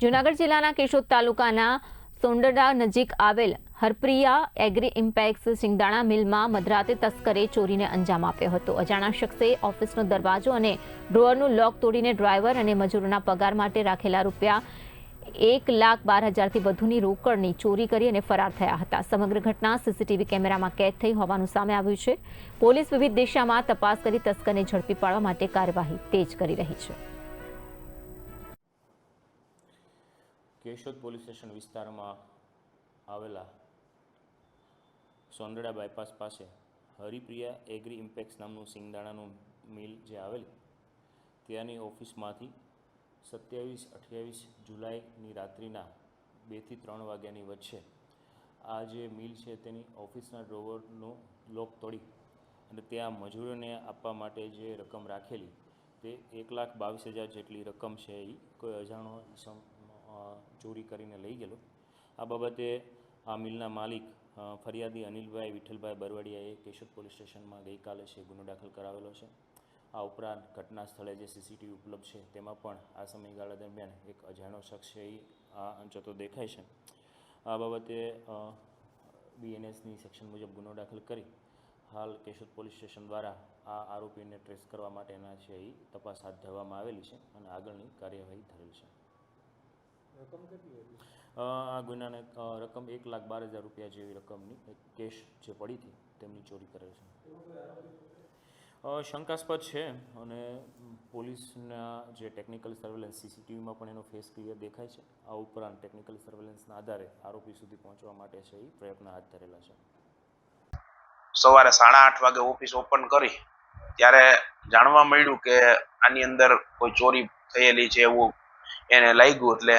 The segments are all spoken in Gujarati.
જૂનાગઢ જિલ્લાના કેશોદ તાલુકાના સોંદરડા નજીક આવેલ હરપ્રિયા એગ્રી ઇમ્પેક્સ સિંગદાણા મિલમાં મધરાતે તસ્કરે ચોરીને અંજામ આપ્યો હતો। અજાણ્યા શખ્સે ઓફિસનો દરવાજો અને ડ્રોઅરનું લોક તોડીને ડ્રાઈવર અને મજૂરોના પગાર માટે રાખેલા રૂપિયા 1,12,000 થી વધુની રોકડની ચોરી કરી અને ફરાર થયા હતા। સમગ્ર ઘટના સીસીટીવી કેમેરામાં કેદ થઈ હોવાનું સામે આવ્યું છે। પોલીસ વિવિધ દિશામાં તપાસ કરી તસ્કરને ઝડપી પાડવા માટે કાર્યવાહી તેજ કરી રહી છે। કેશોદ પોલીસ સ્ટેશન વિસ્તારમાં આવેલા સોંદરડા બાયપાસ પાસે હરિપ્રિયા એગ્રી ઇમ્પેક્સ નામનું સિંગદાણાનું મિલ જે આવેલી ત્યાંની ઓફિસમાંથી 27-28 જુલાઈની રાત્રિના 2 થી 3 વાગ્યાની વચ્ચે આ જે મિલ છે તેની ઓફિસના ડ્રોવરનો લોક તોડી અને ત્યાં મજૂરોને આપવા માટે જે રકમ રાખેલી તે 1,22,000 જેટલી રકમ છે એ કોઈ અજાણો ચોરી કરીને લઈ ગયેલો। આ બાબતે આ મિલના માલિક ફરિયાદી અનિલભાઈ વિઠ્ઠલભાઈ બરવાડિયાએ કેશોદ પોલીસ સ્ટેશનમાં ગઈકાલે છે ગુનો દાખલ કરાવેલો છે। આ ઉપરાંત ઘટના સ્થળે જે સીસીટીવી ઉપલબ્ધ છે તેમાં પણ આ સમયગાળા દરમિયાન એક અજાણ્યો શખ્સ છે એ આ અંચતો દેખાય છે। આ બાબતે બીએનએસની સેક્શન મુજબ ગુનો દાખલ કરી હાલ કેશોદ પોલીસ સ્ટેશન દ્વારા આ આરોપીને ટ્રેસ કરવા માટેના છે એ તપાસ હાથ ધરવામાં આવેલી છે અને આગળની કાર્યવાહી ધરેલ છે। આ ગુનાને રકમ 1,12,000 રૂપિયા જેવી રકમની એક કેશ જે પડી હતી તેમની ચોરી કરેલ છે। શંકાસ્પદ છે અને પોલીસના જે ટેકનિકલ સર્વેલન્સ સીસીટીવીમાં પણ એનો ફેસ ક્લિયર દેખાય છે। આ ઉપરાંત ટેકનિકલ સર્વેલન્સના આધારે આરોપી સુધી પહોંચવા માટે છે એ પ્રયત્ન હાથ ધરેલા છે। સવારે 8:30 વાગે ઓફિસ ઓપન કરી ત્યારે જાણવા મળ્યું કે આની અંદર કોઈ ચોરી થયેલી છે એવું એને લાગ્યું, એટલે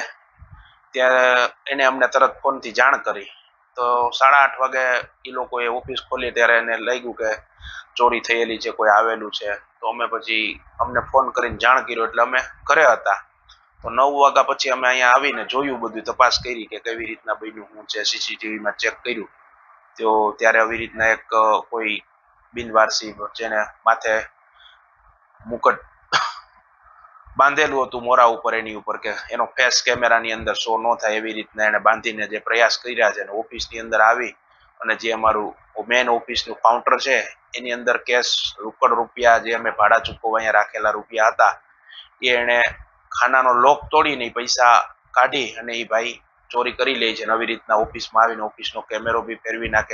ત્યારે એને અમને તરત ફોનથી જાણ કરી। તો 8:30 વાગે એ લોકોએ ઓફિસ ખોલી ત્યારે એને લાગ્યું કે ચોરી થયેલી છે, કોઈ આવેલું છે। તો અમે પછી અમને ફોન કરીને જાણ કર્યો એટલે અમે ઘરે હતા। તો 9 વાગ્યા પછી અમે અહીંયા આવીને જોયું, બધું તપાસ કરી કે કેવી રીતના બન્યું શું છે, સીસીટીવીમાં ચેક કર્યું તો ત્યારે આવી રીતના એક કોઈ બિનવારસી જેને માથે મુકટ બાંધેલું હતું મોરા ઉપર, એની ઉપર કે એનો ફેસ કેમેરાની અંદર શો ન થાય એવી રીતના એને બાંધીને જે પ્રયાસ કર્યા છે, અને ઓફિસની અંદર આવી અને જે અમારું મેન ઓફિસનું કાઉન્ટર છે એની અંદર કેશ રોકડ રૂપિયા જે અમે ભાડા ચૂકવવા અહીંયા રાખેલા રૂપિયા હતા એ એને ખાનાનો લોક તોડીને પૈસા કાઢી અને એ ભાઈ ચોરી કરી લે છે। આવી રીતના ઓફિસમાં આવીને ઓફિસનો કેમેરો બી ફેરવી નાખે।